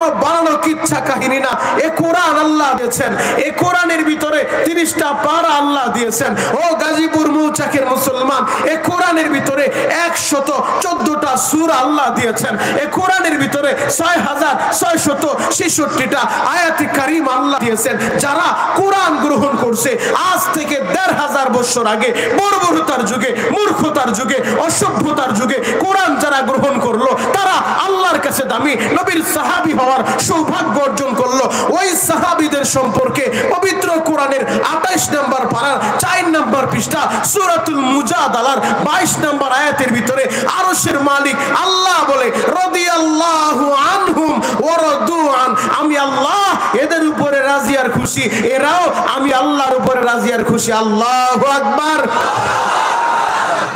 বানানো কিচ্ছা কাহিনী না। এ কোরআন আল্লাহ দিয়েছেন। এ কোরআনের ভিতরে 30টা পারা আল্লাহ দিয়েছেন। ও গাজীপুর মৌচাকের মুসলমান, এ কোরআনের ভিতরে 114টা সূরা আল্লাহ দিয়েছেন। এ কোরআনের ভিতরে 6666টা আয়াতে কারীম আল্লাহ দিয়েছেন। যারা কোরআন গ্রহণ করছে আজ থেকে 1500 বছর আগে, বর্বরতার যুগে, মূর্খতার যুগে, অসভ্যতার যুগে কোরআন যারা গ্রহণ করলো তারা আল্লাহর কাছে দামি নবীর সাহাবী হওয়ার সৌভাগ্য অর্জন করলো। ওই সাহাবীদের সম্পর্কে পবিত্র কোরআনের 28 নম্বর পারা 4 নম্বর পৃষ্ঠা সূরাতুল মুজাদালার 22 নম্বর আয়াতের ভিতরে আরশের মালিক আল্লাহ বলে, রাদিয়াল্লাহু আনহুম ওয়া রাদু আন, আমি আল্লাহ এদের উপরে রাজি আর খুশি, এরাও আমি আল্লাহর উপরে রাজি আর খুশি। আল্লাহু আকবার।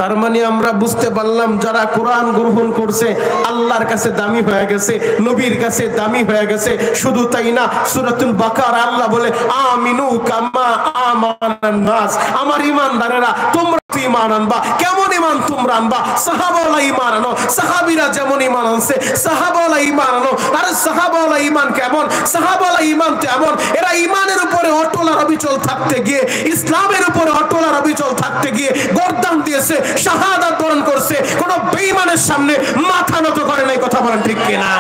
তার মানে আমরা বুঝতে পারলাম যারা কোরআন গ্রহণ করছে আল্লাহর কাছে দামি হয়ে গেছে, নবীর কাছে দামি হয়ে গেছে। শুধু তাই না, সূরাতুল বাকারা আল্লাহ বলে, আমিনু কামা আমানান নাস, আমার ঈমানদারেরা তোমরা ঈমান আনবা। কেমন ঈমান তোমরা আনবা? সাহাবাওয়ালা ঈমান আনো। সাহাবীরা যেমন ঈমান আনছে সাহাবাওয়ালা ঈমান আনো। আর সাহাবাওয়ালা ঈমান কেমন? সাহাবাওয়ালা ঈমান তেমন, এরা ঈমানের উপরে অটল আর অবিচল থাকতে গিয়ে, ইসলামের উপরে অটল আর অবিচল থাকতে গিয়ে গর্দান দিয়েছে, শাহাদাত বরণ করছে, কোন বেঈমানের সামনে মাথা নত করে নাই। কথা বলেন ঠিক কিনা?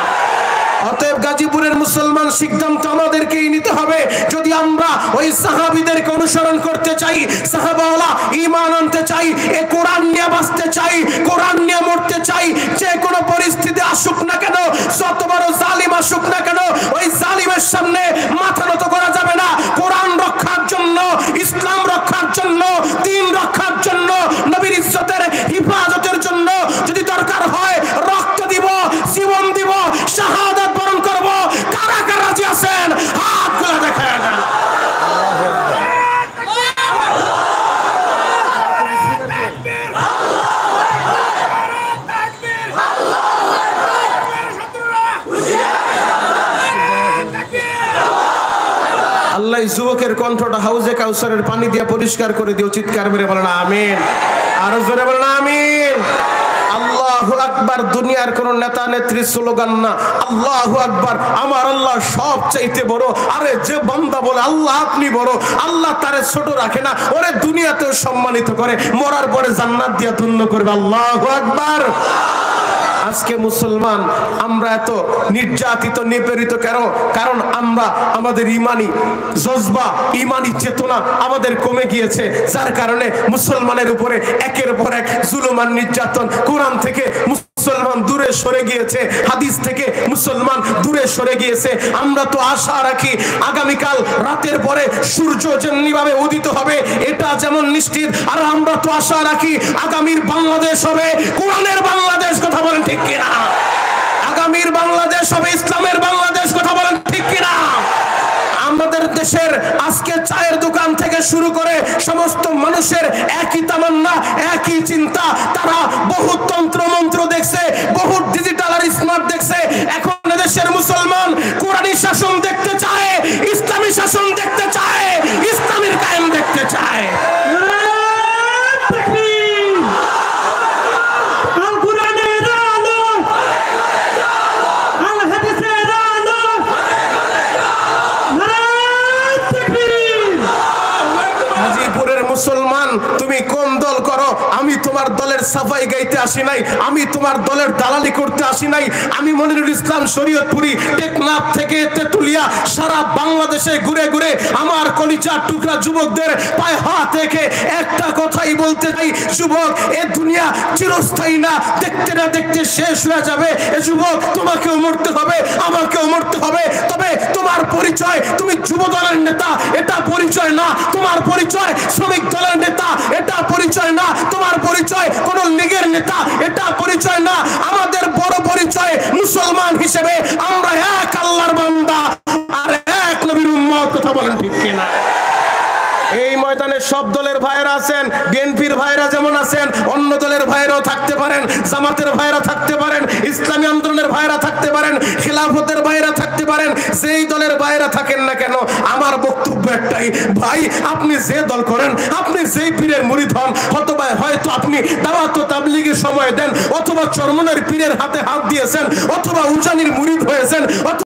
অতএব গাজীপুরের মুসলমান সিদ্ধান্ত আমাদেরকেই নিতে হবে। যদি আমরা ওই সাহাবীদেরকে অনুসরণ করতে চাই, সাহাবাওয়ালা ঈমান আনতে চাই, এ কোরআন নিয়ে বাঁচতে চাই, কোরআন নিয়ে মরতে চাই, যে কোনো পরিস্থিতি আসুক না কেন, যত বড় জালিম আসুক না কেন, ওই জালিমের সামনে মাথা নত করা যাবে না। কোরআন রক্ষার জন্য, ইসলাম রক্ষার জন্য, দ্বীন রক্ষার জন্য, নবীর ইজ্জতের হিফাজতের জন্য যদি দরকার হয় রক্ত দিব, জীবন দিব, শাহাদাত বরণ করব। কারা কারা রাজি আছেন? হাতগুলো দেখায় দেন। আল্লাহ যুবকের কণ্ঠটা হাউজে কাউসারের পানি দিয়ে পরিষ্কার করে দিও। চিৎকার মেরে বলেন আমিন। আরো জোরে বলেন আমিন। আল্লাহু আকবার। দুনিয়ার কোন নেতা নেত্রী স্লোগান না, আল্লাহু আকবার। আমার আল্লাহ সবচাইতে বড়। আরে যে বান্দা বলে আল্লাহ আপনি বড়, আল্লাহ তারে ছোট রাখে না, ওরে দুনিয়াতেও সম্মানিত করে, মরার পরে জান্নাত দিয়ে ধন্য করবে। আল্লাহু আকবার। আজকে মুসলমান আমরা এত নির্যাতিত নিপীড়িত কেন? কারণ আমরা আমাদের ইমানি জজবা, ইমানি চেতনা আমাদের কমে গিয়েছে, যার কারণে মুসলমানের উপরে একের পর এক জুলুম আর নির্যাতন। কোরআন থেকে মুসলমান দূরে সরে গিয়েছে, হাদিস থেকে মুসলমান দূরে সরে গিয়েছে। আমরা তো আশা রাখি আগামীকাল রাতের পরে সূর্য যেমনিভাবে উদিত হবে এটা যেমন নিশ্চিত, আর আমরা তো আশা রাখি আগামীর বাংলাদেশ হবে কোরআনের বাংলাদেশ। কথা বলেন ঠিক কিনা? আগামীর বাংলাদেশ হবে ইসলামের বাংলাদেশ। কথা বলেন ঠিক কিনা? আমাদের দেশের আজকে চায়ের দোকান থেকে শুরু করে সমস্ত মানুষের একই তামান্না, একই চিন্তা। তারা বহু তন্ত্র মন্ত্র দেখছে, বহু ডিজিটাল আর স্মার্ট দেখছে। এখন দেশের মুসলমান কোরআনী শাসন দেখতে চায়, ইসলামী শাসন দেখতে চায়, ইসলামের কায়েম দেখতে চায়। মুসলমান তুমি কোন দল করো, আমি তোমার দলের সাফাই গাইতে আসি নাই, আমি তোমার দলের দালালি করতে আসি নাই। আমি মনিরুল ইসলাম শরীয়তপুরি টেকনাফ থেকে তেতুলিয়া সারা বাংলাদেশে ঘুরে ঘুরে আমার কলিজার টুকরা যুবকদের পায়ে হাত রেখে একটা কথাই বলতে চাই, যুবক এ দুনিয়া চিরস্থায়ী না, দেখতে না দেখতে শেষ হয়ে যাবে। এ যুবক তোমাকেও মরতে হবে, আমাকেও মরতে হবে। তবে তোমার পরিচয় তুমি যুব দলের নেতা এটা পরিচয় না, তোমার পরিচয় শ্রমিক দলের নেতা এটা পরিচয় না, তোমার পরিচয় কোন লীগের নেতা এটা পরিচয় না। আমাদের বড় পরিচয় মুসলমান হিসেবে আমরা এক আল্লাহর বান্দা আর এক নবীর উম্মত। কথা বলেন ঠিক কিনা? এই ময়দানে সব দলের ভাইরা আছেন, বিএনপির ভাইরা যেমন আছেন, অন্য দলের ভাইরাও থাকতে পারেন, জামাতের ভাইরা থাকতে পারেন, ইসলামী আন্দোলনের ভাইরা থাকতে পারেন, খিলাফতের ভাইরা থাকতে পারেন। যেই দলের ভাইরা থাকেন না কেন, আমার বক্তব্য একটাই, ভাই আপনি যে দল করেন, আপনি যেই পীরের মুরিদ হন, হয়তো আপনি দাওয়াত ও তাবলীগের সময় দেন, অথবা চরমনের পীরের হাতে হাত দিয়েছেন, অথবা উজানির মুরিদ হয়েছেন,